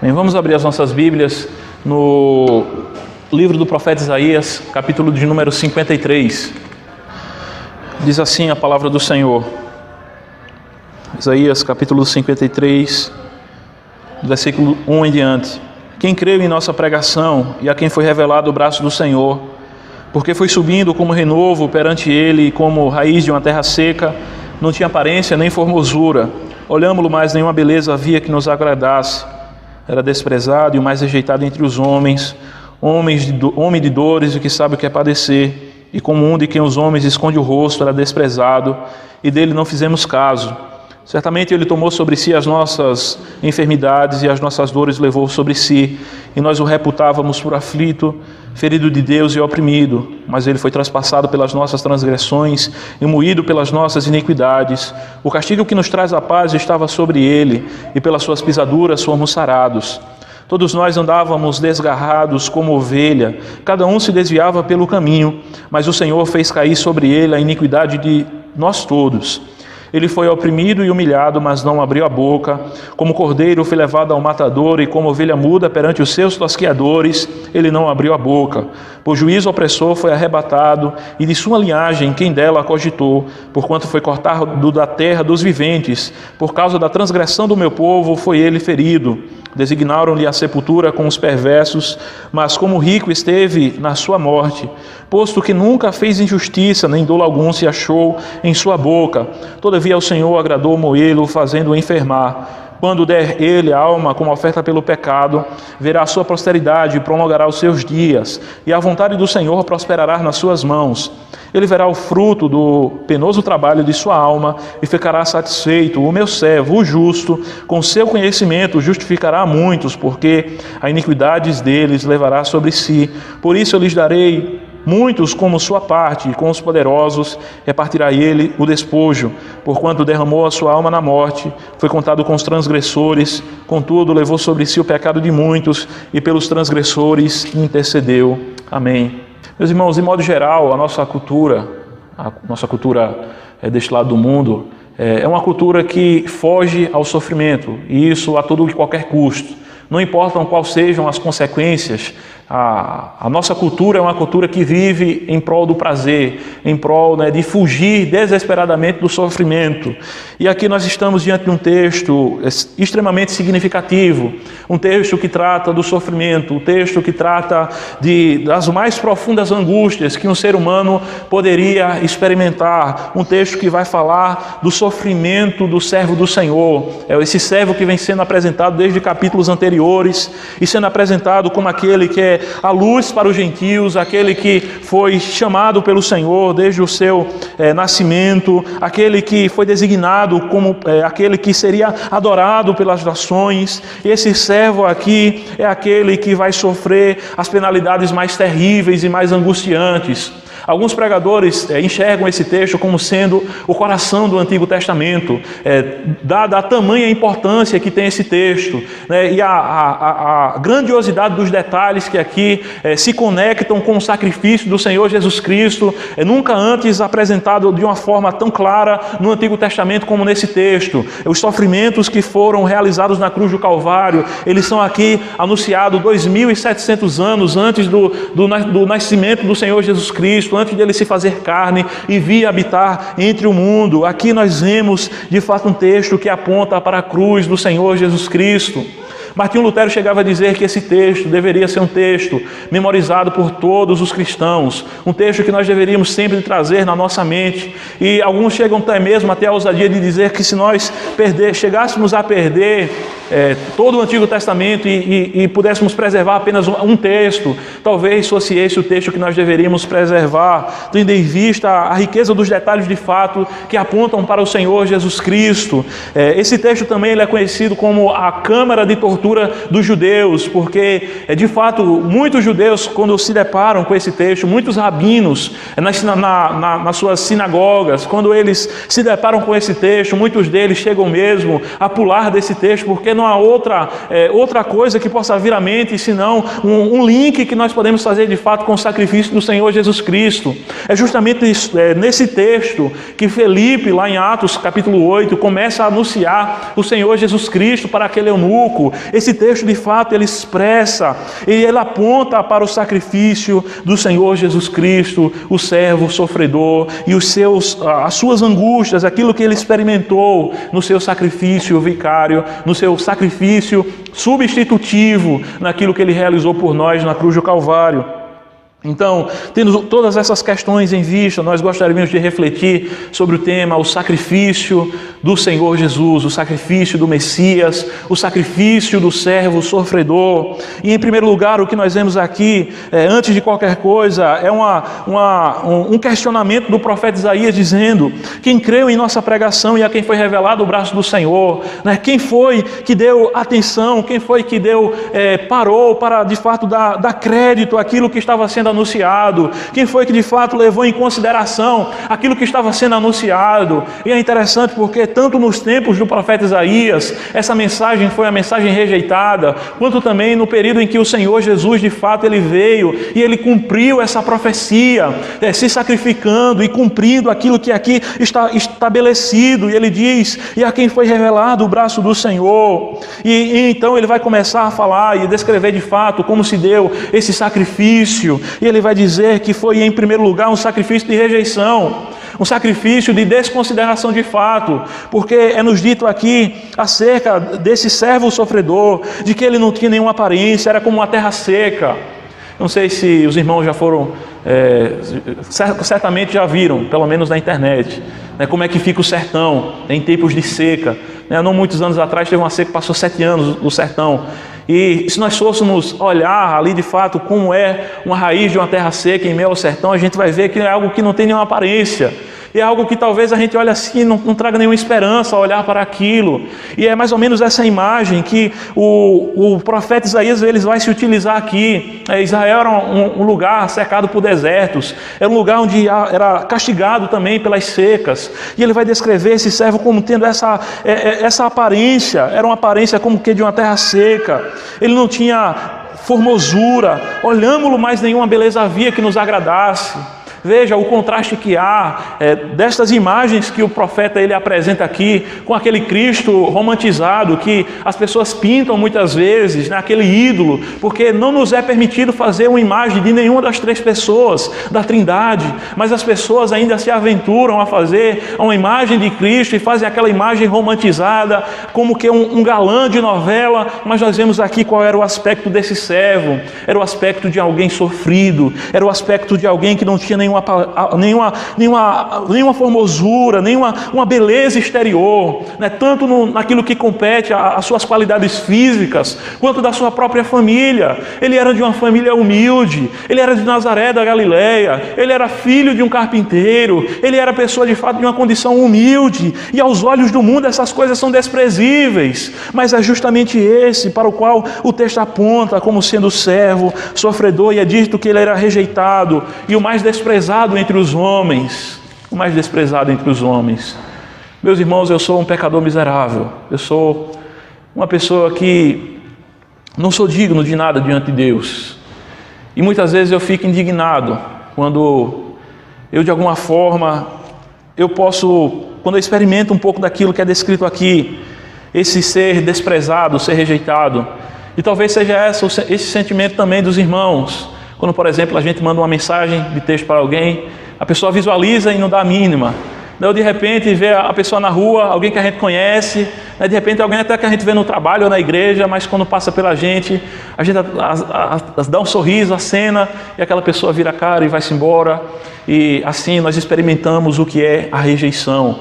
Bem, vamos abrir as nossas Bíblias no livro do profeta Isaías, capítulo de número 53. Diz assim a palavra do Senhor. Isaías, capítulo 53, versículo 1 em diante. Quem creu em nossa pregação e a quem foi revelado o braço do Senhor, porque foi subindo como renovo perante ele, como raiz de uma terra seca, não tinha aparência nem formosura. Olhámo-lo, mas nenhuma beleza havia que nos agradasse. Era desprezado e o mais rejeitado entre os homens, homem de dores e que sabe o que é padecer, e como um de quem os homens esconde o rosto, era desprezado, e dele não fizemos caso. Certamente ele tomou sobre si as nossas enfermidades e as nossas dores levou sobre si, e nós o reputávamos por aflito, ferido de Deus e oprimido, mas ele foi traspassado pelas nossas transgressões e moído pelas nossas iniquidades. O castigo que nos traz a paz estava sobre ele, e pelas suas pisaduras fomos sarados. Todos nós andávamos desgarrados como ovelha, cada um se desviava pelo caminho, mas o Senhor fez cair sobre ele a iniquidade de nós todos. Ele foi oprimido e humilhado, mas não abriu a boca. Como cordeiro foi levado ao matador, e como ovelha muda perante os seus tosqueadores, ele não abriu a boca. Por juízo opressor foi arrebatado, e de sua linhagem quem dela cogitou, porquanto foi cortado da terra dos viventes. Por causa da transgressão do meu povo foi ele ferido. Designaram-lhe a sepultura com os perversos, mas como rico esteve na sua morte, posto que nunca fez injustiça, nem dolo algum se achou em sua boca. Todavia o Senhor agradou moê-lo, fazendo-o enfermar. Quando der ele a alma como oferta pelo pecado, verá a sua posteridade e prolongará os seus dias, e a vontade do Senhor prosperará nas suas mãos. Ele verá o fruto do penoso trabalho de sua alma e ficará satisfeito. O meu servo, o justo, com seu conhecimento justificará a muitos, porque a iniquidades deles levará sobre si. Por isso eu lhes darei muitos como sua parte, e com os poderosos repartirá ele o despojo, porquanto derramou a sua alma na morte, foi contado com os transgressores, contudo levou sobre si o pecado de muitos, e pelos transgressores intercedeu. Amém. Meus irmãos, de modo geral, a nossa cultura deste lado do mundo, é uma cultura que foge ao sofrimento, e isso a todo e qualquer custo. Não importam quais sejam as consequências, a nossa cultura é uma cultura que vive em prol do prazer, em prol de fugir desesperadamente do sofrimento. E aqui nós estamos diante de um texto extremamente significativo, um texto que trata do sofrimento, um texto que trata das mais profundas angústias que um ser humano poderia experimentar, um texto que vai falar do sofrimento do servo do Senhor, esse servo que vem sendo apresentado desde capítulos anteriores e sendo apresentado como aquele que é a luz para os gentios, aquele que foi chamado pelo Senhor desde o seu nascimento, aquele que foi designado como aquele que seria adorado pelas nações. E esse servo aqui é aquele que vai sofrer as penalidades mais terríveis e mais angustiantes. Alguns pregadores enxergam esse texto como sendo o coração do Antigo Testamento, dada a tamanha importância que tem esse texto, né, e a grandiosidade dos detalhes que aqui se conectam com o sacrifício do Senhor Jesus Cristo, nunca antes apresentado de uma forma tão clara no Antigo Testamento como nesse texto. Os sofrimentos que foram realizados na cruz do Calvário, eles são aqui anunciados 2.700 anos antes do nascimento do Senhor Jesus Cristo, antes de ele se fazer carne e vir habitar entre o mundo. Aqui nós vemos de fato um texto que aponta para a cruz do Senhor Jesus Cristo. Martinho Lutero chegava a dizer que esse texto deveria ser um texto memorizado por todos os cristãos, um texto que nós deveríamos sempre trazer na nossa mente, e alguns chegam até mesmo até a ousadia de dizer que se nós chegássemos a perder todo o Antigo Testamento e pudéssemos preservar apenas um texto, talvez fosse esse o texto que nós deveríamos preservar, tendo em vista a riqueza dos detalhes de fato que apontam para o Senhor Jesus Cristo. Esse texto também ele é conhecido como a Câmara de Tortura dos judeus, porque de fato muitos judeus, quando se deparam com esse texto, muitos rabinos nas suas sinagogas, quando eles se deparam com esse texto, muitos deles chegam mesmo a pular desse texto, porque porque não há outra coisa que possa vir à mente, senão um link que nós podemos fazer de fato com o sacrifício do Senhor Jesus Cristo. É justamente nesse texto que Felipe, lá em Atos capítulo 8, começa a anunciar o Senhor Jesus Cristo para aquele eunuco. Esse texto de fato ele expressa e ele aponta para o sacrifício do Senhor Jesus Cristo, o servo sofredor, e as suas angústias, aquilo que ele experimentou no seu sacrifício vicário, no seu sacrifício substitutivo, naquilo que ele realizou por nós na cruz do Calvário. Então, tendo todas essas questões em vista, nós gostaríamos de refletir sobre o tema, o sacrifício do Senhor Jesus, o sacrifício do Messias, o sacrifício do servo sofredor. E em primeiro lugar, o que nós vemos aqui, antes de qualquer coisa, é um questionamento do profeta Isaías dizendo: quem creu em nossa pregação e a quem foi revelado o braço do Senhor, né? Quem foi que deu atenção, quem foi que parou para de fato dar crédito àquilo que estava sendo anunciado, quem foi que de fato levou em consideração aquilo que estava sendo anunciado. E é interessante porque tanto nos tempos do profeta Isaías, essa mensagem foi a mensagem rejeitada, quanto também no período em que o Senhor Jesus de fato ele veio e ele cumpriu essa profecia, se sacrificando e cumprindo aquilo que aqui está estabelecido. E ele diz: e a quem foi revelado o braço do Senhor. E então ele vai começar a falar e descrever de fato como se deu esse sacrifício. E ele vai dizer que foi, em primeiro lugar, um sacrifício de rejeição, um sacrifício de desconsideração de fato, porque é nos dito aqui acerca desse servo sofredor, de que ele não tinha nenhuma aparência, era como uma terra seca. Não sei se os irmãos já foram, certamente já viram, pelo menos na internet, né, como é que fica o sertão em tempos de seca. Não muitos anos atrás teve uma seca, passou 7 anos no sertão. E se nós fôssemos olhar ali de fato como é uma raiz de uma terra seca em meio ao sertão, a gente vai ver que é algo que não tem nenhuma aparência. E é algo que talvez a gente olhe assim e não traga nenhuma esperança ao olhar para aquilo. E é mais ou menos essa imagem que o profeta Isaías vai se utilizar aqui. Israel era um lugar cercado por desertos, era um lugar onde era castigado também pelas secas. E ele vai descrever esse servo como tendo essa aparência, era uma aparência como que de uma terra seca. Ele não tinha formosura, olhámo-lo, mas nenhuma beleza havia que nos agradasse. Veja o contraste que há destas imagens que o profeta ele apresenta aqui com aquele Cristo romantizado que as pessoas pintam muitas vezes, naquele ídolo, porque não nos é permitido fazer uma imagem de nenhuma das 3 pessoas da Trindade, mas as pessoas ainda se aventuram a fazer uma imagem de Cristo e fazem aquela imagem romantizada como que um galã de novela. Mas nós vemos aqui qual era o aspecto desse servo. Era o aspecto de alguém sofrido, era o aspecto de alguém que não tinha nenhuma formosura, nenhuma beleza exterior, né? Tanto naquilo que compete às suas qualidades físicas, quanto da sua própria família. Ele era de uma família humilde, ele era de Nazaré da Galileia, ele era filho de um carpinteiro, ele era pessoa de fato de uma condição humilde, e aos olhos do mundo essas coisas são desprezíveis, mas é justamente esse para o qual o texto aponta como sendo servo, sofredor, e é dito que ele era rejeitado e o mais desprezado entre os homens, o mais desprezado entre os homens. Meus irmãos, eu sou um pecador miserável, eu sou uma pessoa que não sou digno de nada diante de Deus, e muitas vezes eu fico indignado quando eu de alguma forma, quando eu experimento um pouco daquilo que é descrito aqui, esse ser desprezado, ser rejeitado. E talvez seja esse sentimento também dos irmãos, quando, por exemplo, a gente manda uma mensagem de texto para alguém, a pessoa visualiza e não dá a mínima. Daí, de repente, vê a pessoa na rua, alguém que a gente conhece, né? De repente, alguém até que a gente vê no trabalho ou na igreja, mas quando passa pela gente, a gente dá um sorriso, acena, e aquela pessoa vira a cara e vai-se embora. E assim nós experimentamos o que é a rejeição.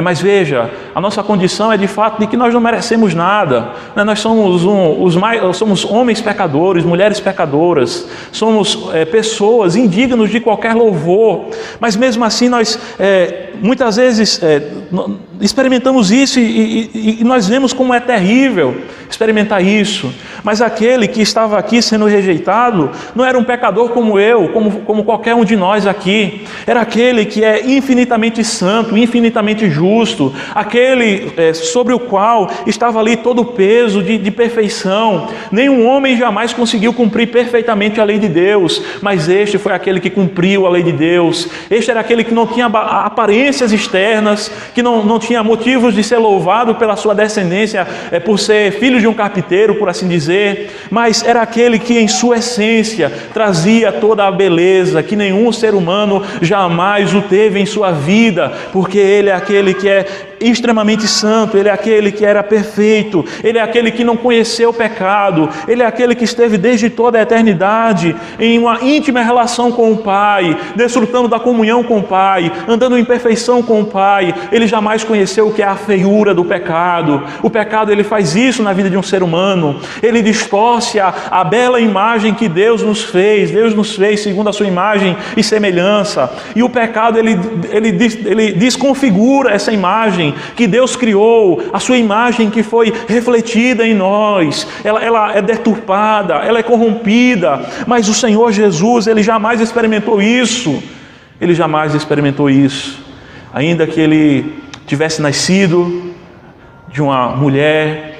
Mas veja, a nossa condição é de fato de que nós não merecemos nada. Nós somos homens pecadores, mulheres pecadoras, somos pessoas indignas de qualquer louvor. Mas mesmo assim nós muitas vezes experimentamos isso e nós vemos como é terrível experimentar isso. Mas aquele que estava aqui sendo rejeitado não era um pecador como eu, como qualquer um de nós aqui. Era aquele que é infinitamente santo, infinitamente justo, aquele sobre o qual estava ali todo o peso de perfeição. Nenhum homem jamais conseguiu cumprir perfeitamente a lei de Deus, mas este foi aquele que cumpriu a lei de Deus. Este era aquele que não tinha aparências externas, que não tinha motivos de ser louvado pela sua descendência, por ser filho de um carpinteiro, por assim dizer, mas era aquele que em sua essência trazia toda a beleza que nenhum ser humano jamais o teve em sua vida, porque ele é aquele que é extremamente santo, ele é aquele que era perfeito, ele é aquele que não conheceu o pecado, ele é aquele que esteve desde toda a eternidade em uma íntima relação com o Pai, desfrutando da comunhão com o Pai, andando em perfeição com o Pai. Ele jamais conheceu o que é a feiura do pecado. O pecado, ele faz isso na vida de um ser humano, ele distorce a bela imagem que Deus nos fez segundo a sua imagem e semelhança, e o pecado ele desconfigura essa imagem que Deus criou, a sua imagem que foi refletida em nós. Ela é deturpada, ela é corrompida, mas o Senhor Jesus, ele jamais experimentou isso. Ele jamais experimentou isso. Ainda que ele tivesse nascido de uma mulher,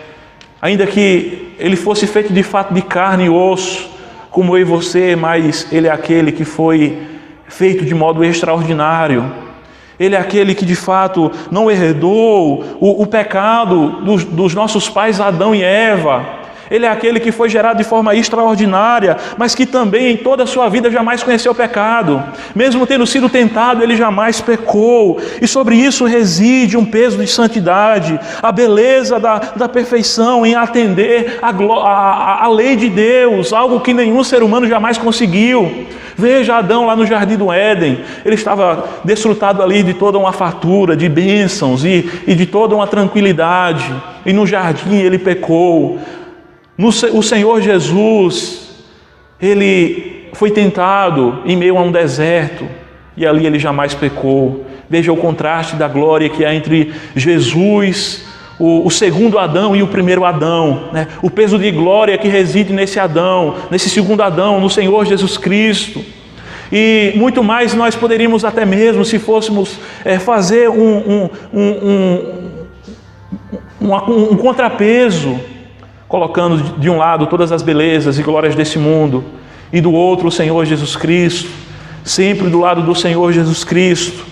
ainda que ele fosse feito de fato de carne e osso, como eu e você, mas ele é aquele que foi feito de modo extraordinário. Ele é aquele que de fato não herdou o pecado dos nossos pais Adão e Eva. Ele é aquele que foi gerado de forma extraordinária, mas que também em toda a sua vida jamais conheceu o pecado. Mesmo tendo sido tentado, ele jamais pecou. E sobre isso reside um peso de santidade, a beleza da perfeição em atender a lei de Deus, algo que nenhum ser humano jamais conseguiu. Veja Adão lá no Jardim do Éden, ele estava desfrutado ali de toda uma fartura, de bênçãos e de toda uma tranquilidade. E no jardim ele pecou. O Senhor Jesus, ele foi tentado em meio a um deserto e ali ele jamais pecou. Veja o contraste da glória que há entre Jesus, o segundo Adão e o primeiro Adão, né? O peso de glória que reside nesse Adão, nesse segundo Adão, no Senhor Jesus Cristo. E muito mais nós poderíamos até mesmo, se fôssemos fazer um contrapeso, colocando de um lado todas as belezas e glórias desse mundo, e do outro o Senhor Jesus Cristo. Sempre do lado do Senhor Jesus Cristo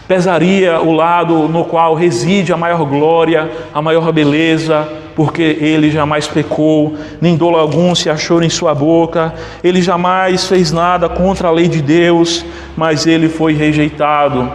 pesaria o lado no qual reside a maior glória, a maior beleza, porque ele jamais pecou, nem dolo algum se achou em sua boca, ele jamais fez nada contra a lei de Deus, mas ele foi rejeitado.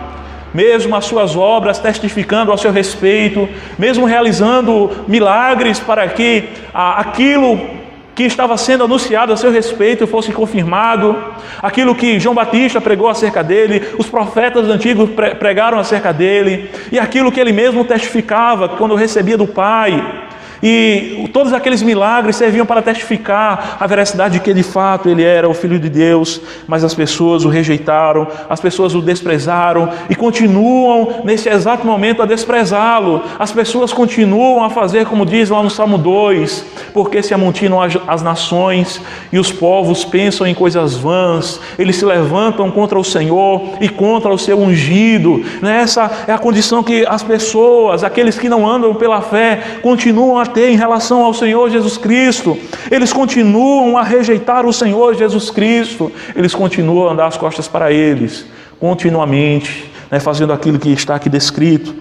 Mesmo as suas obras testificando a seu respeito, mesmo realizando milagres para que aquilo que estava sendo anunciado a seu respeito fosse confirmado, aquilo que João Batista pregou acerca dele, os profetas antigos pregaram acerca dele, e aquilo que ele mesmo testificava quando recebia do Pai. E todos aqueles milagres serviam para testificar a veracidade de que de fato ele era o Filho de Deus, mas as pessoas o rejeitaram, as pessoas o desprezaram e continuam nesse exato momento a desprezá-lo. As pessoas continuam a fazer como diz lá no Salmo 2, porque se amontinam as nações e os povos pensam em coisas vãs, eles se levantam contra o Senhor e contra o seu ungido. Essa é a condição que as pessoas, aqueles que não andam pela fé, continuam a ter em relação ao Senhor Jesus Cristo. Eles continuam a rejeitar o Senhor Jesus Cristo, eles continuam a dar as costas para eles, continuamente, fazendo aquilo que está aqui descrito,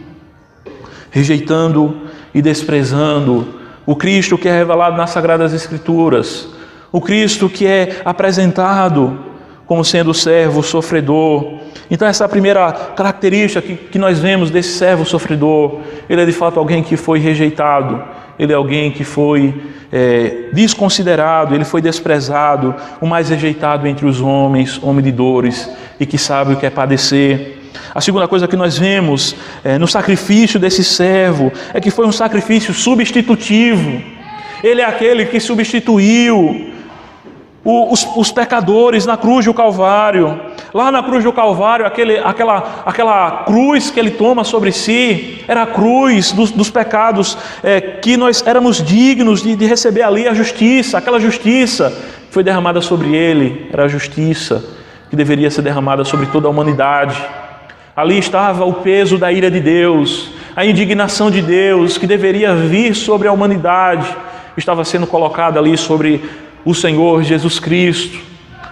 rejeitando e desprezando o Cristo que é revelado nas Sagradas Escrituras, o Cristo que é apresentado como sendo o servo sofredor. Então essa é a primeira característica que nós vemos desse servo sofredor. Ele é de fato alguém que foi rejeitado, ele é alguém que foi desconsiderado, ele foi desprezado, o mais rejeitado entre os homens, homem de dores e que sabe o que é padecer. A segunda coisa que nós vemos no sacrifício desse servo é que foi um sacrifício substitutivo. Ele é aquele que substituiu os pecadores na cruz do Calvário. Lá na cruz do Calvário, aquela cruz que ele toma sobre si, era a cruz dos pecados que nós éramos dignos de receber ali a justiça. Aquela justiça que foi derramada sobre ele, era a justiça que deveria ser derramada sobre toda a humanidade. Ali estava o peso da ira de Deus, a indignação de Deus que deveria vir sobre a humanidade, estava sendo colocada ali sobre o Senhor Jesus Cristo,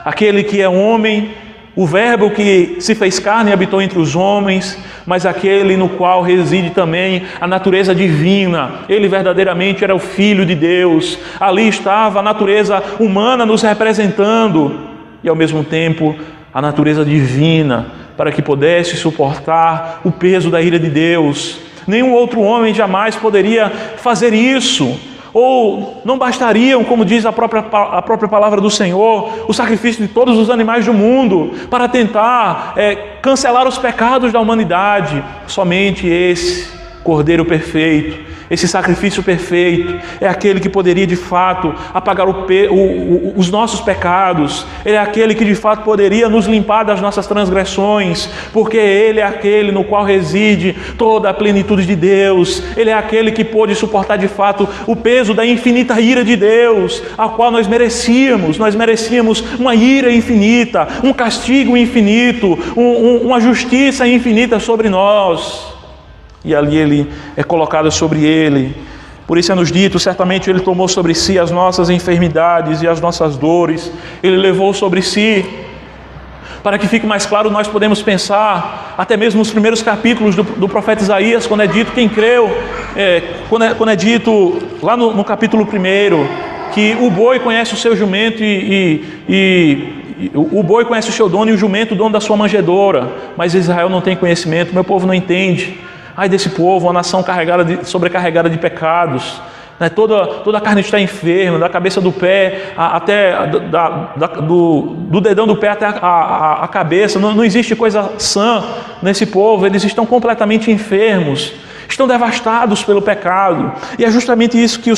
aquele que é homem, o Verbo que se fez carne e habitou entre os homens, mas aquele no qual reside também a natureza divina. Ele verdadeiramente era o Filho de Deus. Ali estava a natureza humana nos representando e ao mesmo tempo a natureza divina, para que pudesse suportar o peso da ira de Deus. Nenhum outro homem jamais poderia fazer isso. Ou não bastariam, como diz a própria palavra do Senhor, o sacrifício de todos os animais do mundo para tentar cancelar os pecados da humanidade. Somente esse Cordeiro perfeito, esse sacrifício perfeito, é aquele que poderia de fato apagar os nossos pecados. Ele é aquele que de fato poderia nos limpar das nossas transgressões, porque Ele é aquele no qual reside toda a plenitude de Deus. Ele é aquele que pôde suportar de fato o peso da infinita ira de Deus, a qual nós merecíamos. Nós merecíamos uma ira infinita, um castigo infinito, uma justiça infinita sobre nós. E ali ele é colocado sobre ele. Por isso é nos dito, certamente ele tomou sobre si as nossas enfermidades e as nossas dores. Ele levou sobre si. Para que fique mais claro, nós podemos pensar, até mesmo nos primeiros capítulos do profeta Isaías, quando é dito, quem creu, quando é dito lá no capítulo 1, que o boi conhece o seu jumento o boi conhece o seu dono e o jumento o dono da sua manjedoura. Mas Israel não tem conhecimento, meu povo não entende. Ai desse povo, uma nação sobrecarregada de pecados, né? Toda a carne está enferma, da cabeça do pé até do dedão do pé até a cabeça. Não existe coisa sã nesse povo, eles estão completamente enfermos, estão devastados pelo pecado. E é justamente isso que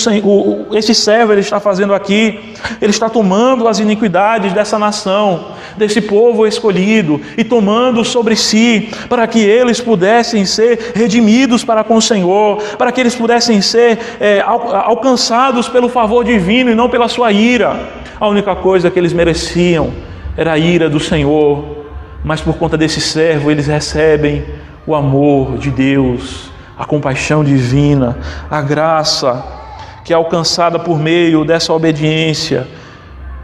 esse servo ele está fazendo aqui. Ele está tomando as iniquidades dessa nação, desse povo escolhido, e tomando sobre si, para que eles pudessem ser redimidos para com o Senhor, para que eles pudessem ser alcançados pelo favor divino e não pela sua ira. A única coisa que eles mereciam era a ira do Senhor, mas por conta desse servo eles recebem o amor de Deus, a compaixão divina, a graça que é alcançada por meio dessa obediência.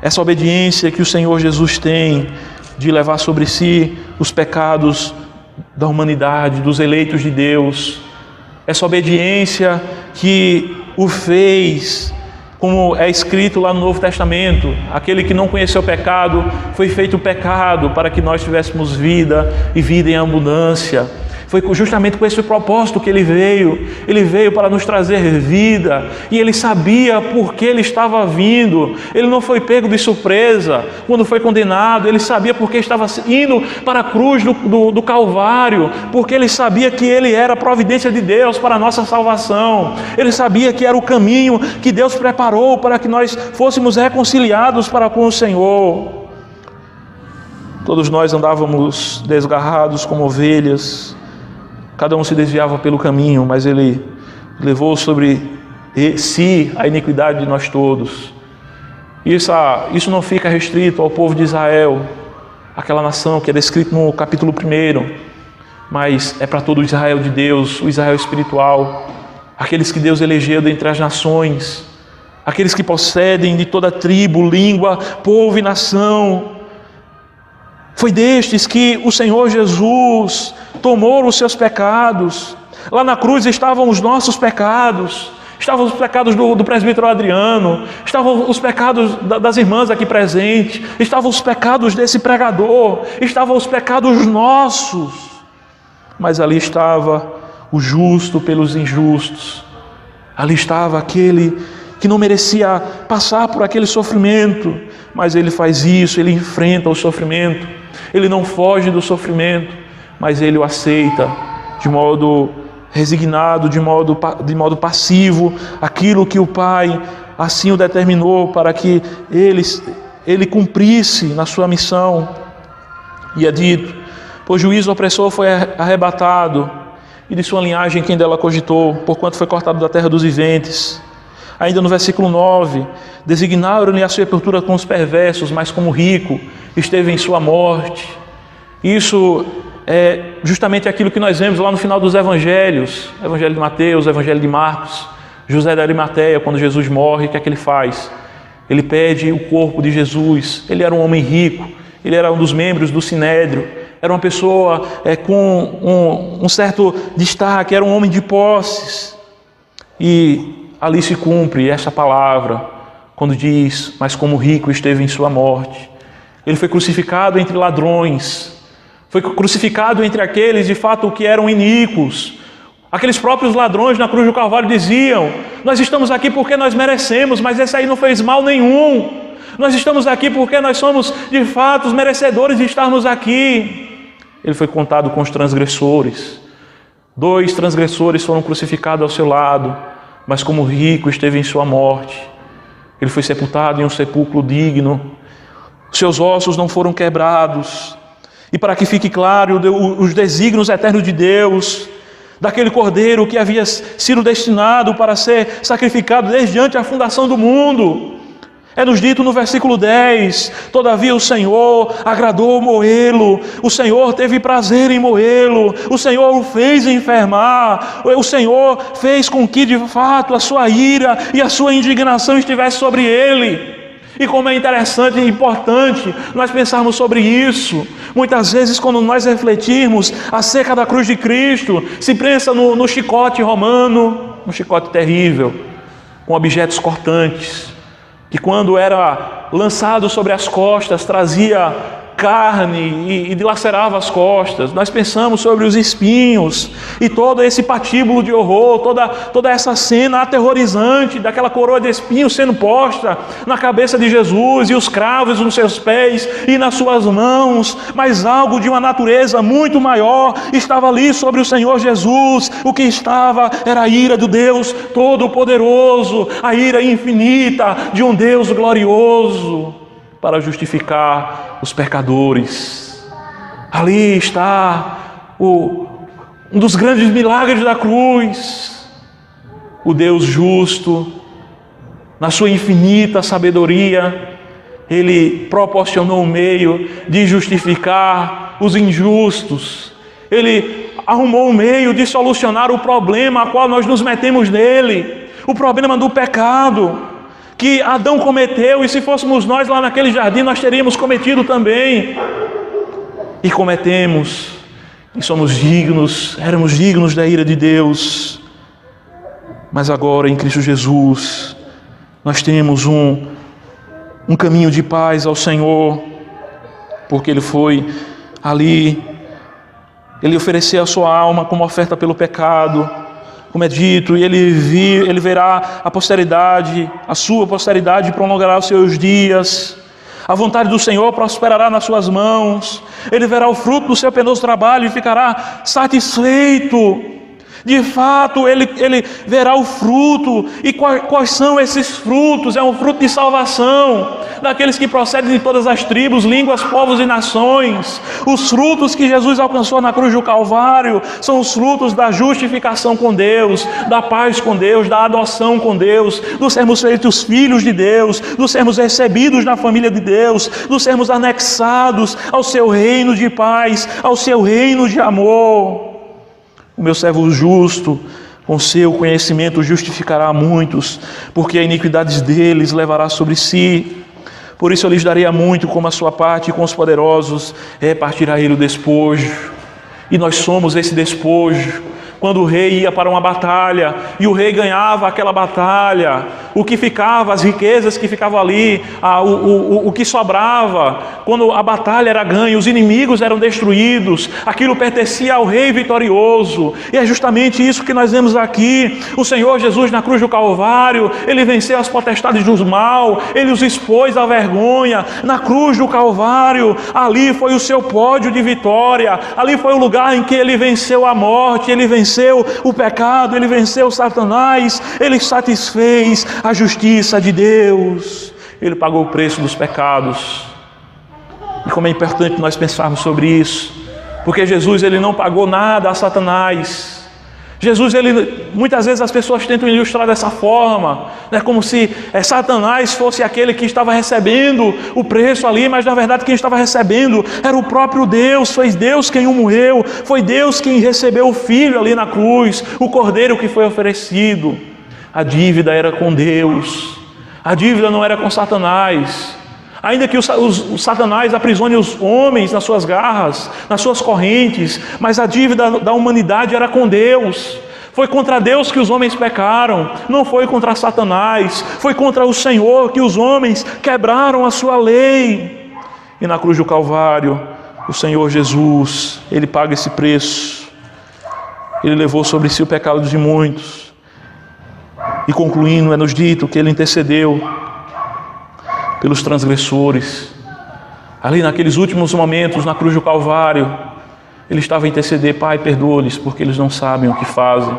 Essa obediência que o Senhor Jesus tem de levar sobre si os pecados da humanidade, dos eleitos de Deus. Essa obediência que o fez, como é escrito lá no Novo Testamento, aquele que não conheceu o pecado foi feito pecado para que nós tivéssemos vida e vida em abundância. Foi justamente com esse propósito que ele veio. Ele veio para nos trazer vida. E ele sabia por que ele estava vindo. Ele não foi pego de surpresa quando foi condenado. Ele sabia por que estava indo para a cruz do Calvário. Porque ele sabia que ele era a providência de Deus para a nossa salvação. Ele sabia que era o caminho que Deus preparou para que nós fôssemos reconciliados para com o Senhor. Todos nós andávamos desgarrados como ovelhas. Cada um se desviava pelo caminho, mas ele levou sobre si a iniquidade de nós todos. Isso não fica restrito ao povo de Israel, aquela nação que é descrito no capítulo 1, mas é para todo o Israel de Deus, o Israel espiritual, aqueles que Deus elegeu dentre as nações, aqueles que procedem de toda tribo, língua, povo e nação. Foi destes que o Senhor Jesus tomou os seus pecados. Lá na cruz estavam os nossos pecados, estavam os pecados do presbítero Adriano, estavam os pecados das irmãs aqui presentes, estavam os pecados desse pregador, estavam os pecados nossos. Mas ali estava o justo pelos injustos, ali estava aquele que não merecia passar por aquele sofrimento, mas ele faz isso, ele enfrenta o sofrimento, ele não foge do sofrimento, mas ele o aceita de modo resignado, de modo passivo, aquilo que o Pai assim o determinou para que ele cumprisse na sua missão. E é dito: por juízo o opressor foi arrebatado, e de sua linhagem quem dela cogitou, porquanto foi cortado da terra dos viventes. Ainda no versículo 9, designaram-lhe a sepultura com os perversos, mas como rico esteve em sua morte. Isso é justamente aquilo que nós vemos lá no final dos evangelhos, Evangelho de Mateus, Evangelho de Marcos. José da Arimateia, quando Jesus morre, o que é que ele faz? Ele pede o corpo de Jesus. Ele era um homem rico, ele era um dos membros do Sinédrio, era uma pessoa com um certo destaque, era um homem de posses. E ali se cumpre essa palavra, quando diz: mas como rico esteve em sua morte. Ele foi crucificado entre ladrões, foi crucificado entre aqueles de fato que eram iníquos. Aqueles próprios ladrões na cruz do Calvário diziam: nós estamos aqui porque nós merecemos, mas esse aí não fez mal nenhum. Nós estamos aqui porque nós somos de fato os merecedores de estarmos aqui. Ele foi contado com os transgressores. 2 transgressores foram crucificados ao seu lado, mas como rico esteve em sua morte. Ele foi sepultado em um sepulcro digno. Seus ossos não foram quebrados. E para que fique claro os desígnios eternos de Deus, daquele cordeiro que havia sido destinado para ser sacrificado desde antes da fundação do mundo. É nos dito no versículo 10, todavia o Senhor agradou moê-lo, o Senhor teve prazer em moê-lo, o Senhor o fez enfermar, o Senhor fez com que de fato a sua ira e a sua indignação estivesse sobre ele. E como é interessante e importante nós pensarmos sobre isso. Muitas vezes quando nós refletirmos acerca da cruz de Cristo, se pensa no chicote romano, um chicote terrível, com objetos cortantes, que quando era lançado sobre as costas, trazia carne e dilacerava as costas. Nós pensamos sobre os espinhos e todo esse patíbulo de horror, toda essa cena aterrorizante daquela coroa de espinhos sendo posta na cabeça de Jesus e os cravos nos seus pés e nas suas mãos. Mas algo de uma natureza muito maior estava ali sobre o Senhor Jesus. O que estava era a ira do Deus Todo-Poderoso, a ira infinita de um Deus glorioso, para justificar os pecadores. Ali está um dos grandes milagres da cruz. O Deus justo, na sua infinita sabedoria, Ele proporcionou um meio de justificar os injustos. Ele arrumou um meio de solucionar o problema a qual nós nos metemos nele, o problema do pecado que Adão cometeu, e se fôssemos nós lá naquele jardim, nós teríamos cometido também. E cometemos, e somos dignos, éramos dignos da ira de Deus. Mas agora em Cristo Jesus, nós temos um caminho de paz ao Senhor, porque Ele foi ali, Ele ofereceu a sua alma como oferta pelo pecado, como é dito, e ele verá a posteridade, a sua posteridade prolongará os seus dias. A vontade do Senhor prosperará nas suas mãos. Ele verá o fruto do seu penoso trabalho e ficará satisfeito. De fato, ele verá o fruto. E quais são esses frutos? É um fruto de salvação, daqueles que procedem de todas as tribos, línguas, povos e nações. Os frutos que Jesus alcançou na cruz do Calvário são os frutos da justificação com Deus, da paz com Deus, da adoção com Deus, dos sermos feitos filhos de Deus, dos sermos recebidos na família de Deus, dos sermos anexados ao seu reino de paz, ao seu reino de amor. O meu servo justo, com seu conhecimento, justificará muitos, porque a iniquidade deles levará sobre si. Por isso eu lhes darei muito como a sua parte, e com os poderosos repartirá ele o despojo. E nós somos esse despojo. Quando o rei ia para uma batalha e o rei ganhava aquela batalha, o que ficava, as riquezas que ficavam ali, o que sobrava, quando a batalha era ganha, os inimigos eram destruídos, aquilo pertencia ao rei vitorioso. E é justamente isso que nós vemos aqui. O Senhor Jesus na cruz do Calvário, Ele venceu as potestades do mal, Ele os expôs à vergonha. Na cruz do Calvário, ali foi o seu pódio de vitória, ali foi o lugar em que Ele venceu a morte, Ele venceu o pecado, Ele venceu Satanás, Ele satisfez a justiça de Deus, Ele pagou o preço dos pecados. E como é importante nós pensarmos sobre isso, porque Jesus, ele não pagou nada a Satanás. Jesus, muitas vezes as pessoas tentam ilustrar dessa forma, né, como se Satanás fosse aquele que estava recebendo o preço ali, mas na verdade quem estava recebendo era o próprio Deus. Foi Deus quem o morreu, foi Deus quem recebeu o Filho ali na cruz, o Cordeiro que foi oferecido. A dívida era com Deus, a dívida não era com Satanás. Ainda que o Satanás aprisione os homens nas suas garras, nas suas correntes, mas a dívida da humanidade era com Deus. Foi contra Deus que os homens pecaram, não foi contra Satanás, foi contra o Senhor que os homens quebraram a sua lei. E na cruz do Calvário, o Senhor Jesus, Ele paga esse preço. Ele levou sobre si o pecado de muitos. E concluindo, é nos dito que Ele intercedeu pelos transgressores. Ali naqueles últimos momentos, na cruz do Calvário, Ele estava a interceder: Pai, perdoa-lhes, porque eles não sabem o que fazem.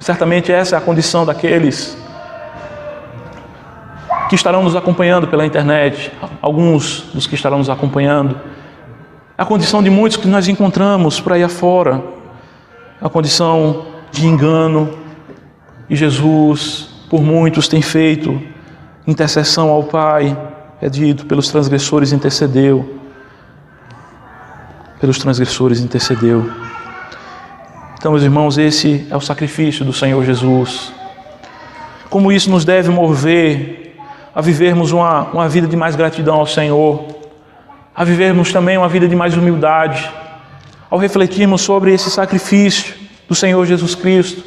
Certamente essa é a condição daqueles que estarão nos acompanhando pela internet, alguns dos que estarão nos acompanhando. A condição de muitos que nós encontramos por aí afora, a condição de engano, e Jesus, por muitos, tem feito intercessão ao Pai. É dito: pelos transgressores intercedeu. Pelos transgressores intercedeu. Então, meus irmãos, esse é o sacrifício do Senhor Jesus. Como isso nos deve mover a vivermos uma vida de mais gratidão ao Senhor, a vivermos também uma vida de mais humildade, ao refletirmos sobre esse sacrifício do Senhor Jesus Cristo.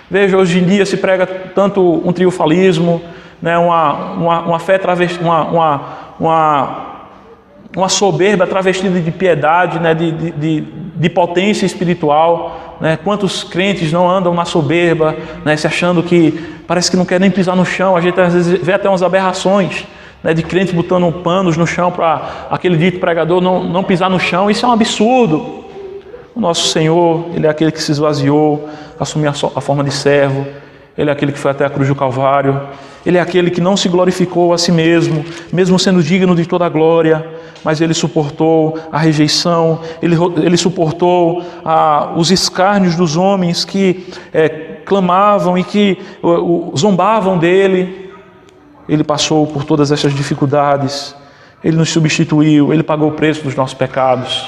Veja, hoje em dia se prega tanto um triunfalismo, né, uma fé travestida, uma soberba travestida de piedade, né, de potência espiritual, né? Quantos crentes não andam na soberba, né, se achando que parece que não quer nem pisar no chão. A gente às vezes vê até umas aberrações, né, de crentes botando panos no chão para aquele dito pregador não pisar no chão. Isso é um absurdo. O nosso Senhor, Ele é aquele que se esvaziou, assumiu a forma de servo. Ele é aquele que foi até a cruz do Calvário. Ele é aquele que não se glorificou a si mesmo, mesmo sendo digno de toda a glória, mas Ele suportou a rejeição, Ele suportou os escárnios dos homens que clamavam e que zombavam dEle. Ele passou por todas essas dificuldades, Ele nos substituiu, Ele pagou o preço dos nossos pecados.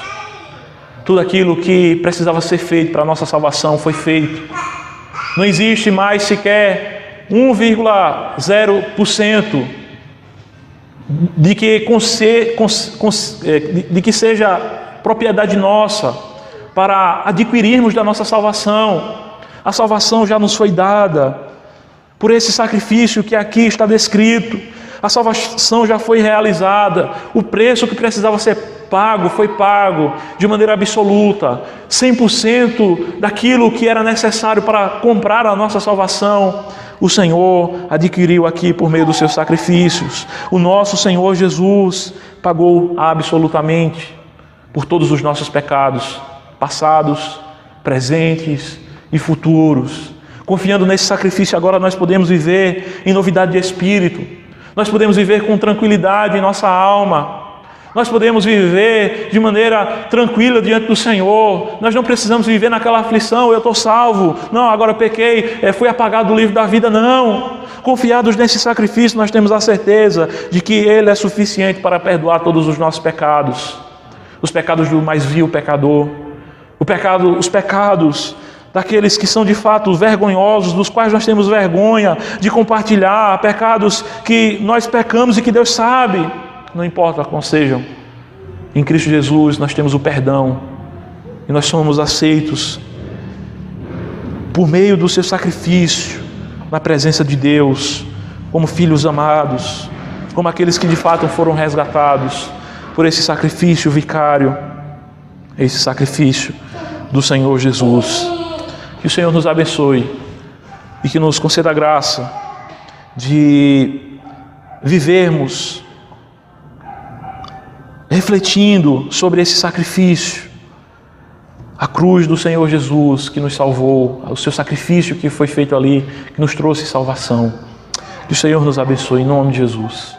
Tudo aquilo que precisava ser feito para a nossa salvação foi feito. Não existe mais sequer 1,0% de que seja propriedade nossa para adquirirmos da nossa salvação. A salvação já nos foi dada por esse sacrifício que aqui está descrito. A salvação já foi realizada. O preço que precisava ser pago foi pago de maneira absoluta. 100% daquilo que era necessário para comprar a nossa salvação, o Senhor adquiriu aqui por meio dos seus sacrifícios. O nosso Senhor Jesus pagou absolutamente por todos os nossos pecados, passados, presentes e futuros. Confiando nesse sacrifício, agora nós podemos viver em novidade de espírito. Nós podemos viver com tranquilidade em nossa alma. Nós podemos viver de maneira tranquila diante do Senhor. Nós não precisamos viver naquela aflição: eu estou salvo, não, agora pequei, fui apagado do livro da vida. Não. Confiados nesse sacrifício, nós temos a certeza de que Ele é suficiente para perdoar todos os nossos pecados. Os pecados do mais vil pecador. Os pecados daqueles que são de fato vergonhosos, dos quais nós temos vergonha de compartilhar, pecados que nós pecamos e que Deus sabe. Não importa qual sejam, em Cristo Jesus nós temos o perdão e nós somos aceitos por meio do seu sacrifício na presença de Deus, como filhos amados, como aqueles que de fato foram resgatados por esse sacrifício vicário, esse sacrifício do Senhor Jesus. Que o Senhor nos abençoe e que nos conceda a graça de vivermos refletindo sobre esse sacrifício, a cruz do Senhor Jesus que nos salvou, o seu sacrifício que foi feito ali, que nos trouxe salvação. Que o Senhor nos abençoe em nome de Jesus.